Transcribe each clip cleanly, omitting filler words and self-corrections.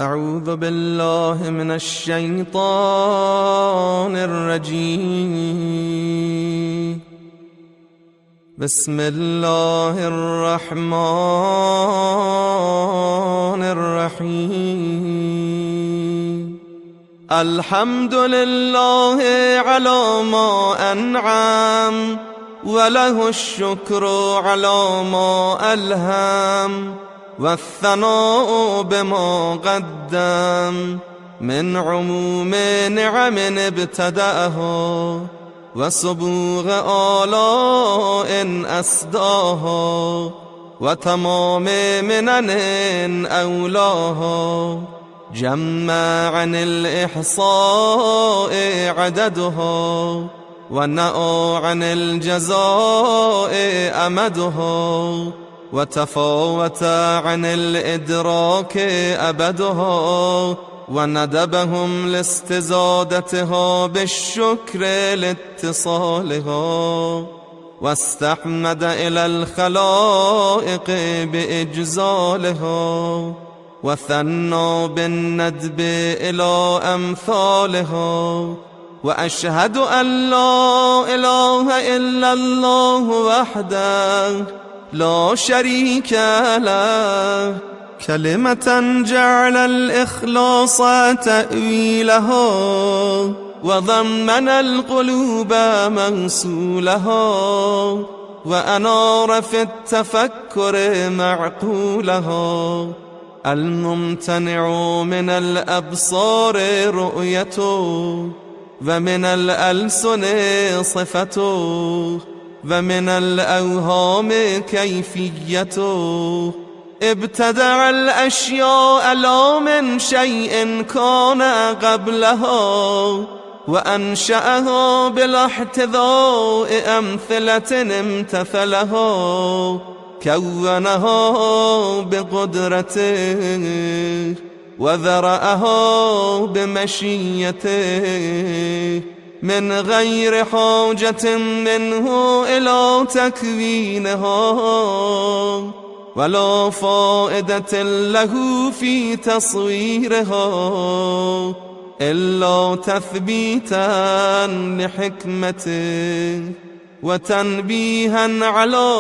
أعوذ بالله من الشيطان الرجيم. بسم الله الرحمن الرحيم. الحمد لله على ما أنعم، وله الشكر على ما ألهم، والثناء بما قدم من عموم نعم ابتدأها، وسبوغ آلاء أسداها، وتمام منن أولاها. جمع عن الإحصاء عددها، ونأى عن الجزاء أمدها، وتفاوت عن الإدراك أبدها، وندبهم لاستزادتها بالشكر لاتصالها، واستحمد إلى الخلائق بإجزالها، وثنى بالندب إلى أمثالها. وأشهد أن لا إله إلا الله وحده لا شريك له، كلمة جعل الإخلاص تأويلها، وضمن القلوب موصولها، وأنار في التفكر معقولها. الممتنع من الأبصار رؤيته، ومن الألسن صفته، ومن الأوهام كيفيته. ابتدع الأشياء لا من شيء كان قبلها، وأنشأها بلا احتذاء أمثلة امتثلها. كونها بقدرته، وذرأها بمشيته، من غير حاجة منه إلى تكوينها، ولا فائدة له في تصويرها، إلا تثبيتا لحكمته، وتنبيها على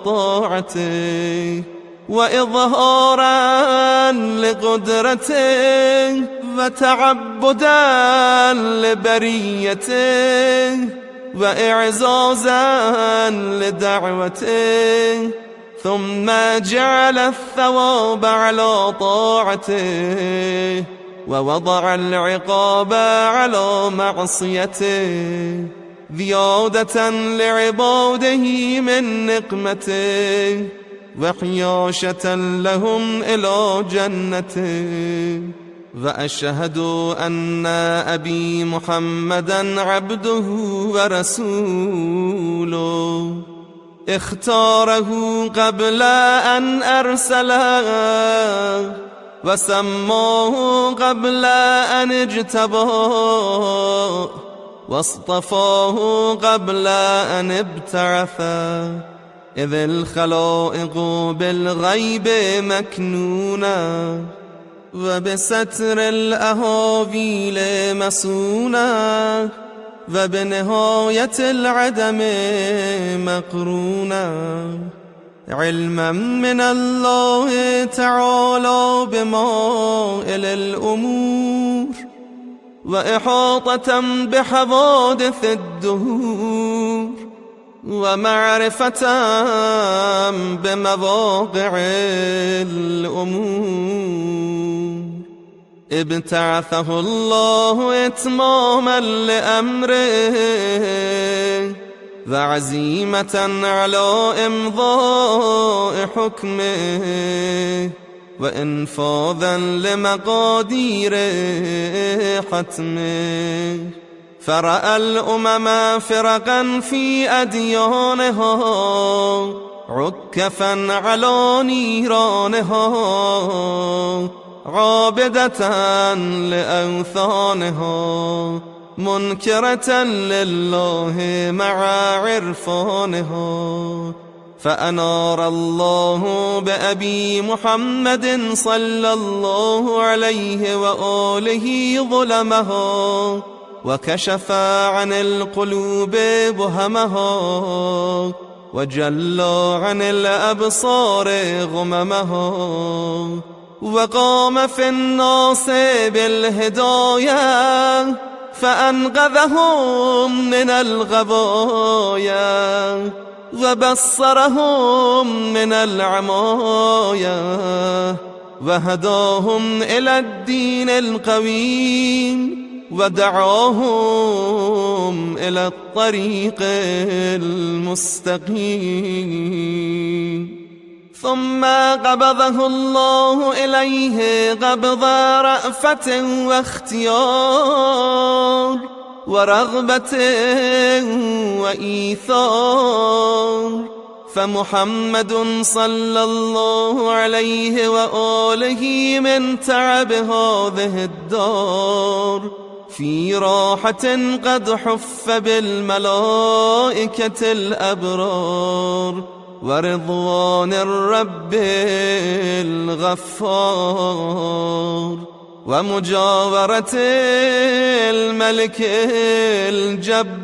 طاعته، وإظهارا لقدرته، وتعبدا لبريته، وإعزازا لدعوته. ثم جعل الثواب على طاعته، ووضع العقاب على معصيته، زيادة لعباده من نقمته، وحياشة لهم إلى جنته. وأشهد أن أبي محمدا عبده ورسوله، اختاره قبل أن أرسله، وسماه قبل أن اجتباه، واصطفاه قبل أن ابتعثه. إذ الخلائق بالغيب مكنونة، وبستر الأهاويل مسونة، وبنهاية العدم مقرونة. علما من الله تعالى بمائل الأمور، وإحاطة بحوادث الدهور، ومعرفة بمواقع الأمور. ابتعثه الله إتماما لأمره، وعزيمة على إمضاء حكمه، وإنفاذا لمقادير حتمه. فرأى الأمم فرقا في أديانها، عكفا على نيرانها، عابدة لأوثانها، منكرة لله مع عرفانها. فأنار الله بأبي محمد صلى الله عليه وآله ظلمها، وكشف عن القلوب بهمها، وجلى عن الأبصار غممها، وقام في الناس بالهداية فأنقذهم من الغبايا، وبصرهم من العمايا، وهداهم إلى الدين القويم، ودعاهم إلى الطريق المستقيم. ثم قبضه الله إليه قبض رأفة واختيار ورغبة وإيثار، فمحمد صلى الله عليه وآله من تعب هذه الدار في راحة قد حف بالملائكة الأبرار، ورضوان الرب الغفار، ومجاورة الملك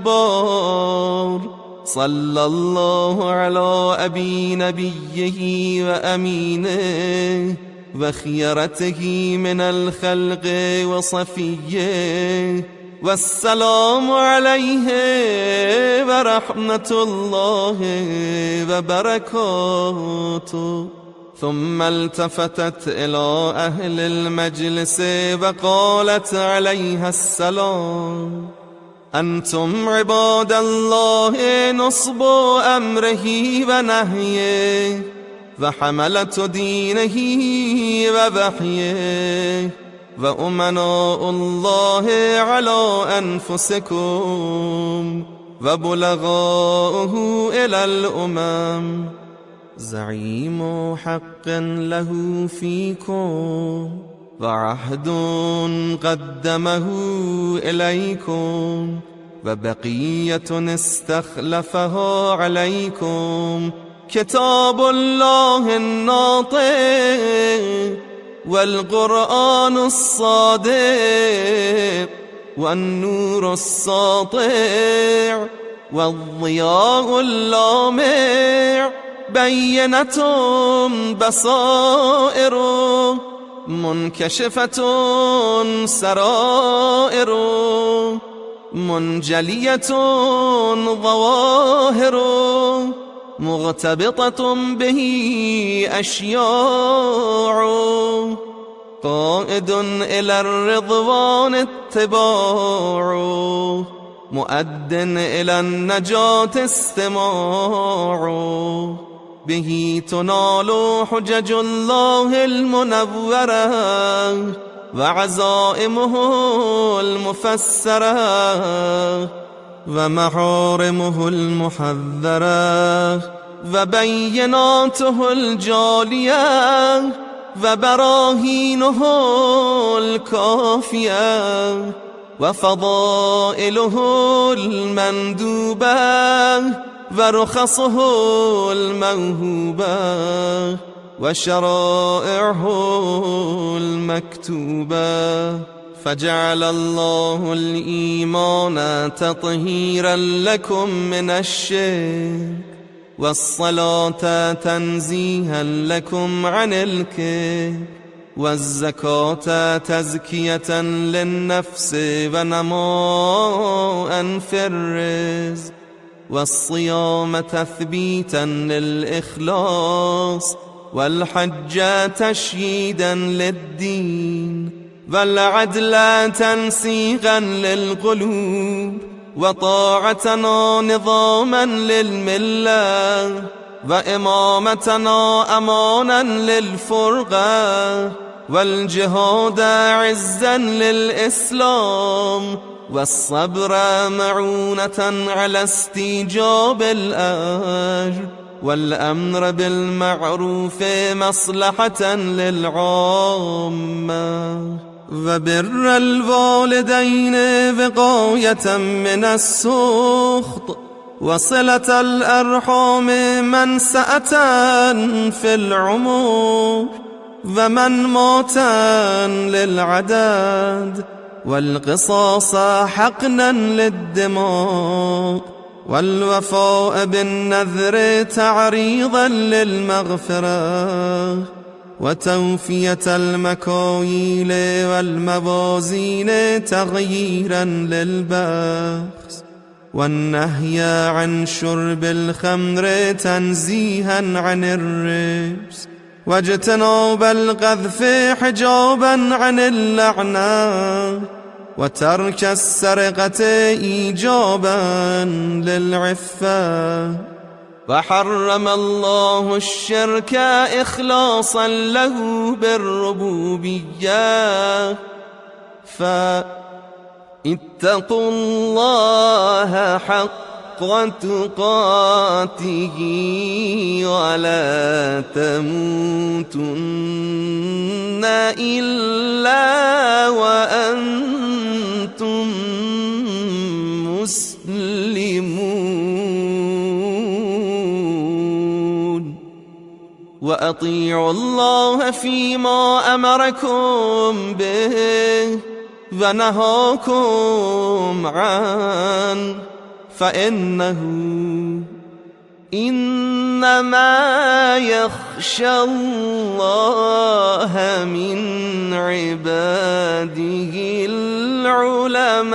الجبار. صلى الله على أبي نبيه وأمينه وخيرته من الخلق وصفيه، والسلام عليه ورحمة الله وبركاته. ثم التفتت إلى أهل المجلس وقالت عليها السلام: أنتم عباد الله نصب أمره ونهيه، وحملة دينه ووحيه، وأمناء الله على أنفسكم، وبلغاؤه إلى الأمم، زعيم حق له فيكم، وعهد قدمه إليكم، وبقية استخلفها عليكم، كتاب الله الناطق، والقرآن الصادق، والنور الساطع، والضياء اللامع، بينة بصائر، منكشفة سرائر، منجلية ظواهر، مغتبطة به أشياع، قائد إلى الرضوان اتباع، مؤد إلى النجاة استماع، به تنال حجج الله المنورة، وعزائمه المفسرة، ومحارمه المحذرة، وبيناته الجالية، وبراهينه الكافية، وفضائله المندوبة، ورخصه الموهوبة، وشرائعه المكتوبة. فجعل الله الإيمان تطهيرا لكم من الشرك، والصلاة تنزيها لكم عن الكفر، والزكاة تزكية للنفس ونماء في الرزق، والصيام تثبيتا للإخلاص، والحج تشييدا للدين، والعدل تنسيقا للقلوب، وطاعتنا نظاما للملة، وإمامتنا أمانا للفرقة، والجهاد عزا للإسلام، والصبر معونة على استيجاب الأجر، والأمر بالمعروف مصلحة للعامة، وبر الوالدين وقاية من السخط، وصلة الأرحام منسأة في العمر، ومن موتا للعدد، والقصاص حقنا للدماء، والوفاء بالنذر تعريضا للمغفرة، وتوفية المكاييل والموازين تغييرا للبخس، والنهي عن شرب الخمر تنزيها عن الرجس، واجتناب القذف حجابا عن اللعنة، وترك السرقة إيجابا للعفة. وحرم الله الشرك إخلاصا له بالربوبية، فاتقوا الله حق تقاته ولا تموتن إلا وأنتم مسلمون. وأطيعوا الله فيما أمركم به ونهاكم عنه، فإنه إنما يخشى الله من عباده العلماء.